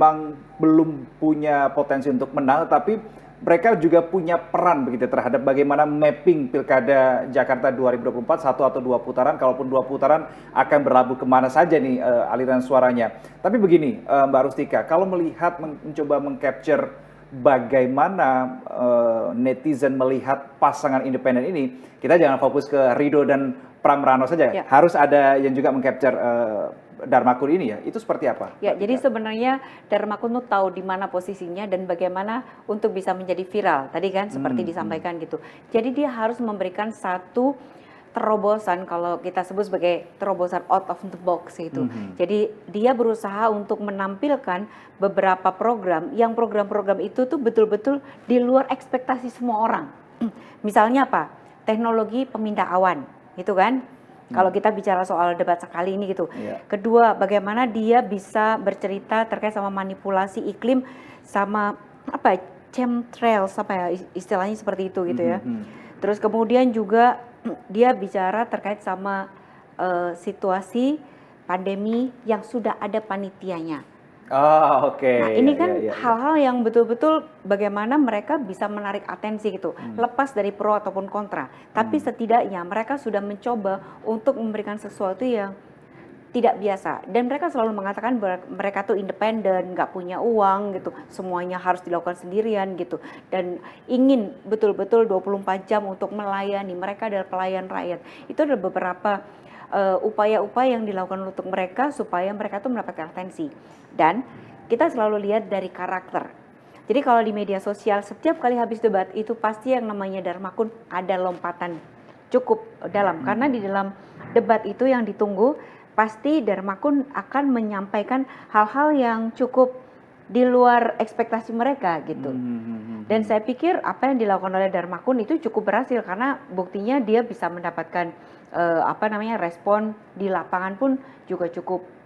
memang belum punya potensi untuk menang, tapi mereka juga punya peran begitu terhadap bagaimana mapping Pilkada Jakarta 2024 satu atau dua putaran, kalaupun dua putaran akan berlabuh kemana saja nih aliran suaranya. Tapi begini, Mbak Rustika, kalau melihat mencoba mengcapture bagaimana netizen melihat pasangan independen ini, kita jangan fokus ke Ridho dan Pramrano saja, Ya. harus ada yang juga mengcapture Darmakun ini ya, itu seperti apa? Ya, jadi sebenarnya Darmakun tuh tahu di mana posisinya dan bagaimana untuk bisa menjadi viral. Tadi kan seperti disampaikan gitu. Jadi dia harus memberikan satu terobosan, kalau kita sebut sebagai terobosan out of the box gitu. Jadi dia berusaha untuk menampilkan beberapa program yang program-program itu tuh betul-betul di luar ekspektasi semua orang. Misalnya apa? Teknologi pemindah awan, gitu kan? Kalau kita bicara soal debat sekali ini gitu. Kedua, bagaimana dia bisa bercerita terkait sama manipulasi iklim sama apa chemtrails, apa ya istilahnya seperti itu gitu ya. Terus kemudian juga dia bicara terkait sama situasi pandemi yang sudah ada panitianya. Oh, oke. Nah, ini kan hal-hal yang betul-betul bagaimana mereka bisa menarik atensi gitu, lepas dari pro ataupun kontra. Tapi setidaknya mereka sudah mencoba untuk memberikan sesuatu yang tidak biasa. Dan mereka selalu mengatakan mereka tuh independen, nggak punya uang gitu, semuanya harus dilakukan sendirian gitu. Dan ingin betul-betul 24 jam untuk melayani, mereka adalah pelayan rakyat. Itu adalah beberapa upaya-upaya yang dilakukan untuk mereka supaya mereka tuh mendapatkan atensi. Dan kita selalu lihat dari karakter. Jadi kalau di media sosial setiap kali habis debat itu pasti yang namanya Darmakun ada lompatan cukup dalam. Karena di dalam debat itu yang ditunggu pasti Darmakun akan menyampaikan hal-hal yang cukup di luar ekspektasi mereka gitu. Dan saya pikir apa yang dilakukan oleh Darmakun itu cukup berhasil karena buktinya dia bisa mendapatkan respon di lapangan pun juga cukup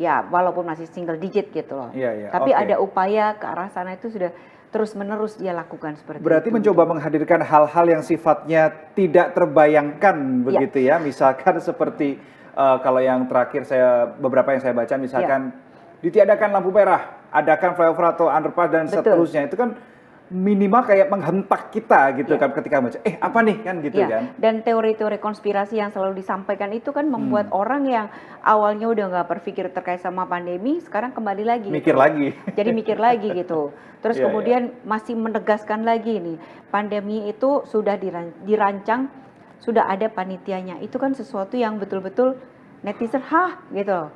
ya walaupun masih single digit gitu loh. Tapi ada upaya ke arah sana itu sudah terus-menerus dia lakukan seperti Berarti itu. mencoba menghadirkan hal-hal yang sifatnya tidak terbayangkan begitu ya. Misalkan seperti kalau yang terakhir beberapa yang saya baca misalkan ditiadakan lampu merah, adakan flyover atau underpass dan seterusnya. Itu kan minimal kayak menghentak kita gitu kan ketika baca apa nih kan gitu kan. Dan teori-teori konspirasi yang selalu disampaikan itu kan membuat orang yang awalnya udah nggak berpikir terkait sama pandemi sekarang kembali lagi mikir lagi. Jadi mikir lagi gitu. Terus kemudian masih menegaskan lagi nih pandemi itu sudah dirancang, sudah ada panitianya. Itu kan sesuatu yang betul-betul netizen gitu.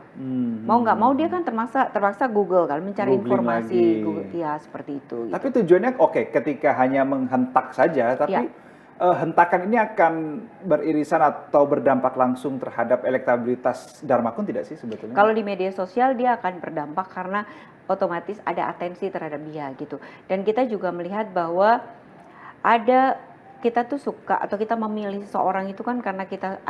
Mau nggak mau dia kan terpaksa Google kan mencari informasi Google, ya seperti itu. Tapi tujuannya ketika hanya menghentak saja, tapi hentakan ini akan beririsan atau berdampak langsung terhadap elektabilitas Darmakun tidak sih sebetulnya? Kalau di media sosial dia akan berdampak karena otomatis ada atensi terhadap dia gitu. Dan kita juga melihat bahwa kita tuh suka atau kita memilih seseorang itu kan karena kita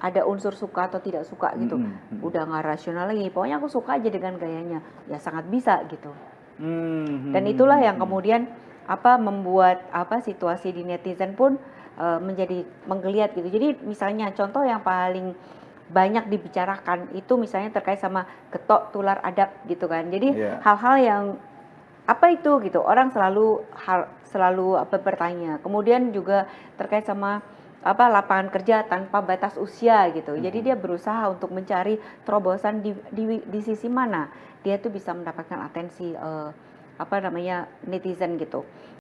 ada unsur suka atau tidak suka gitu. Udah nggak rasional lagi, pokoknya aku suka aja dengan gayanya, ya sangat bisa gitu. Dan itulah yang kemudian membuat situasi di netizen pun menjadi menggeliat gitu. Jadi misalnya contoh yang paling banyak dibicarakan itu misalnya terkait sama getok tular adab gitu kan. Jadi hal-hal yang apa itu gitu, orang selalu bertanya. Kemudian juga terkait sama lapangan kerja tanpa batas usia gitu. Jadi dia berusaha untuk mencari terobosan di sisi mana dia tuh bisa mendapatkan atensi netizen gitu.